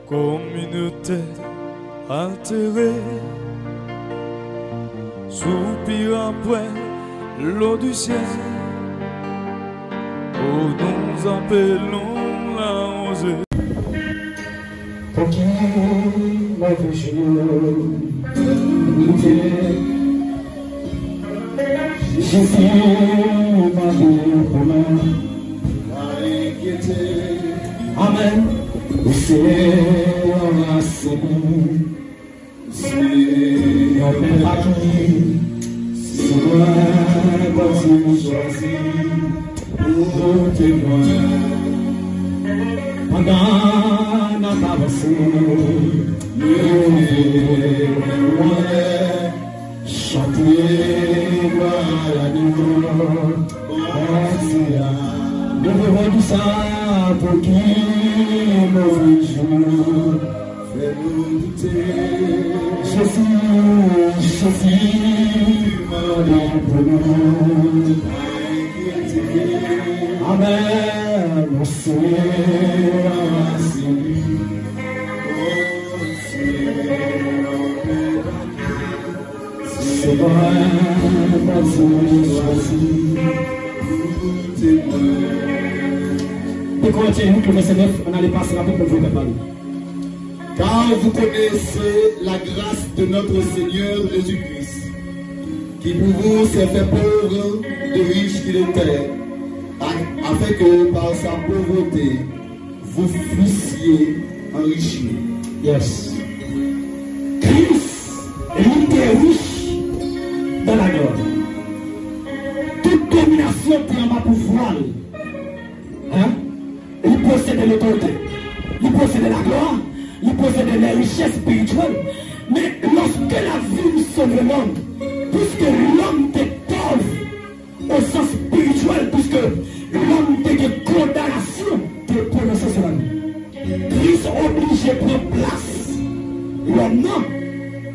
communauté altérée, soupir après l'eau du ciel, où nous appelons la rosée. Ok, ma vie, Jésus, ma vie, amen. Seigneur, Seigneur, pour témoin. Pendant notre avancée, chanter gloire à Dieu. Nous verrons tout ça pour qui mauvais jour. Fais-nous douter. Jésus, mon pour nous. Amen, mon Seigneur, c'est vrai, mon et continue que verset 9, on allait passer rapidement pour le parler. Car vous connaissez la grâce de notre Seigneur Jésus-Christ, qui pour vous s'est fait pauvre de riche qu'il était, afin que par sa pauvreté, vous fussiez enrichis. Yes. Christ, il était riche dans la gloire. Toute domination qui est en bas pour voir, hein? Il possédait l'autorité, il possédait la gloire, il possédait les richesses spirituelles. Mais lorsque la vie sauve l'homme, puisque l'homme était pauvre au sens spirituel, puisque l'homme était de condamnation de prononcer sur la vie, Christ obligé de prendre place. L'homme non,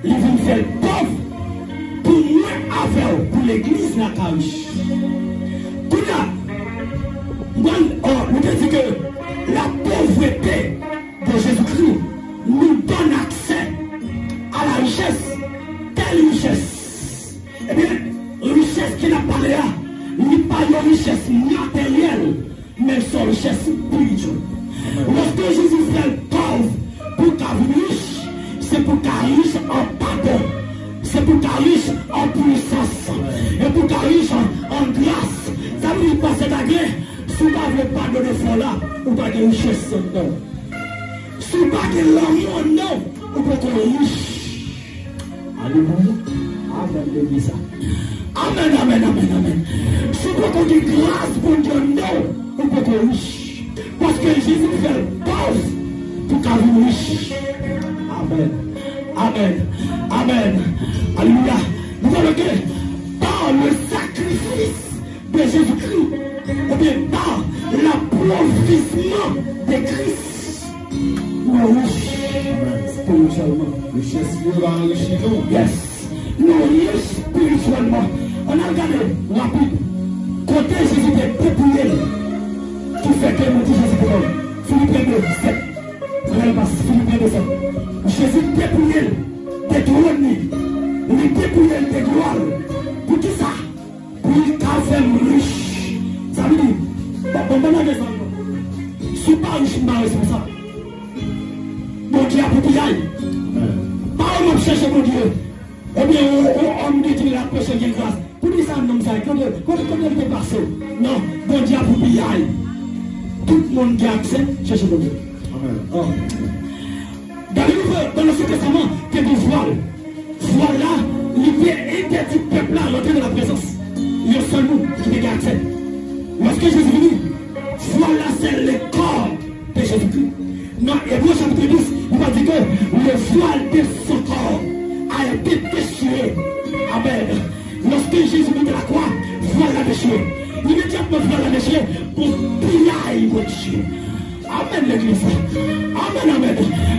il vient faire pauvre pour nous avec pour l'église la cache. Nous dit que la pauvreté de Jésus-Christ nous donne accès à la richesse. Quelle richesse? Eh bien, richesse qu'il a parlé là, n'est pas une richesse matérielle, mais son richesse spirituelle. Lorsque Jésus fait pauvre pour qu'il riche, c'est pour qu'il riche en pardon, c'est pour qu'il riche en puissance, et pour qu'il riche en grâce. Ça veut dire passer la guerre. Si vous n'avez pas de fonds là, vous n'avez pas de richesse non. Si vous n'avez pas de l'amour non, vous pouvez être riche. Alléluia. Amen, l'église. Amen, amen, amen, amen. Si vous n'avez pas de grâce pour Dieu non, vous pouvez être riche. Parce que Jésus fait pause pour qu'il vous riche. Amen. Amen. Amen. Alléluia. Vous voyez que par le sacrifice de Jésus-Christ, ou bien par l'appauvrissement de Christ, nous sommes riches spirituellement. Richesse va enrichir nous. Yes. Nous sommes riches spirituellement. On a regardé rapide. Côté Jésus est dépouillé. Qui fait que nous dit Jésus pour nous. Philippiens 2, 7. Philippiens 2, 7. Jésus dépouillé des trônes. Il est dépouillé des gloires. Pour qui ça? Pour qu'il fasse riche. Ça veut dire, si pas riche, je suis ça. Mon Dieu a pour qu'il aille. Pas on cherche mon Dieu. Eh bien, on me dit qu'il a péché de grâce. Pour dire ça, non, ça, combien il peut passer? Non, mon Dieu a pour qu'il aille. Tout le monde qui a accès, cherche mon Dieu. Dans le Nouveau Testament, il y a du voile. Voile là, il était du peuple là, l'entrée de la présence. Il y a seul nous qui a accès. Lorsque Jésus est venu, voilà c'est le corps de Jésus-Christ. Dans Hébreu chapitre 10, il va dire que le voile de son corps a été déchiré. Amen. Lorsque Jésus est de la croix, voilà déchiré. Immédiatement, voilà déchiré pour piller mon Dieu. Amen l'église. Amen, amen.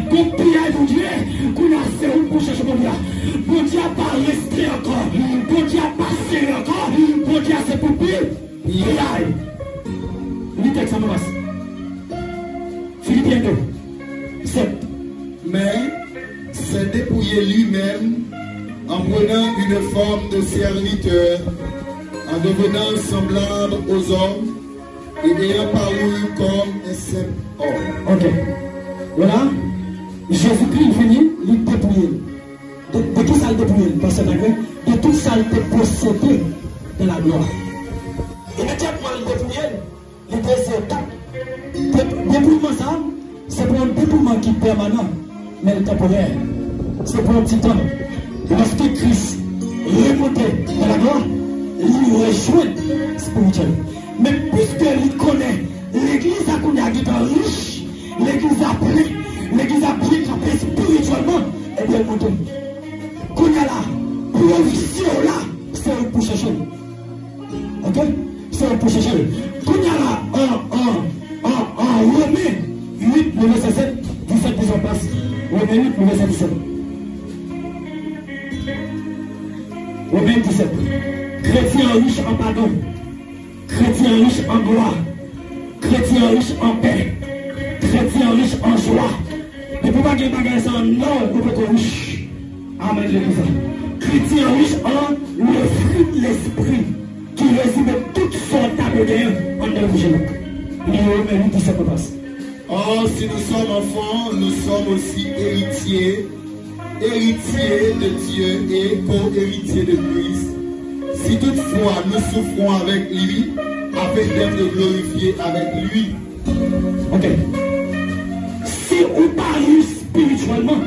Pour piller mon Dieu, qu'on a fait pour chercher mon Dieu. Mon Dieu n'a pas resté encore. Mon Dieu n'a pas serré encore. Mon Dieu a ses pupilles. Piller. Il dit que ça me passe. Philippiens 2, 7. mais s'est dépouillé lui-même en prenant une forme de serviteur, en devenant semblable aux hommes et ayant paru comme un simple homme. Ok. Voilà. Jésus-Christ venu, il dépouillé. De tout ça, il dépouillé. Parce que de tout ça, il était possédé de la gloire. Et maintenant, pour le dépouiller, il était tout. Dépouillement, ça, c'est pour un dépouillement qui est permanent, mais temporaire. C'est pour un petit temps. Lorsque Christ remontait de la gloire, il rejoint spirituel. Mais puisque il connaît, l'église a connu à être riche, l'église a pris, l'église a pris capé spirituellement, et bien monté. Qu'on a là, provision là, c'est pour chercher. Ok? C'est pour chercher. Qu'on a là, en Romains 8, le verset 7, 17, 10 en place. Romains 8, le verset 17. Romains 17. Chrétien riche en pardon. Chrétien riche en gloire. Chrétien riche en paix. Chrétien riche en joie. Et pour pas qu'il y ait des gens, non, vous pouvez être riche. Amen, je chrétien riche en le fruit de l'esprit qui résume toutes sortes de en évangélique. Romains 17 passe. Or, si nous sommes enfants, nous sommes aussi héritiers, héritiers de Dieu et co-héritiers de Christ. Si toutefois nous souffrons avec lui, afin d'être glorifiés avec lui. Ok. Si on parle spirituellement,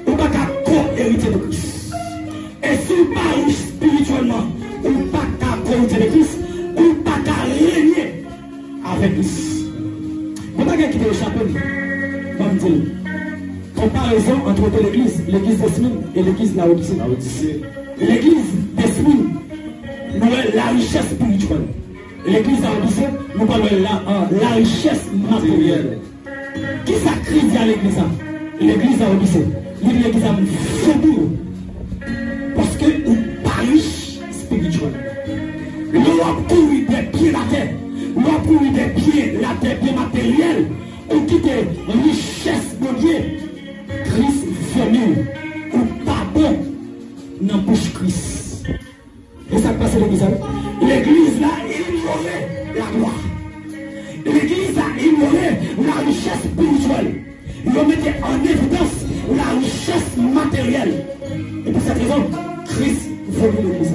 on ne peut pas co-hériter de Christ. Et si on parle spirituellement, on ne peut pas co-hériter de Christ, on ne peut pas régner avec Christ. On va quitter le chapeau. Comparaison entre l'église de Smyrne et l'église de Laodicée. L'église de Smyrne, nous avons la richesse spirituelle. L'église de Laodicée, nous parlons de la richesse matérielle. Qui s'accrise à l'église? L'église de Laodicée. L'église a faible. Parce que nous pas riche spirituel. Nous avons couru des pieds la terre. Nous avons couru des pieds la terre, pieds matériels. Ou qui est richesse de Dieu. Christ venu. Ou pardon. N'empêche Christ. Et ça passe l'église. L'église là, ignorait la gloire. L'église a ignoré la richesse spirituelle. Ils mettait en évidence la richesse matérielle. Et pour cette raison, Christ venu l'église.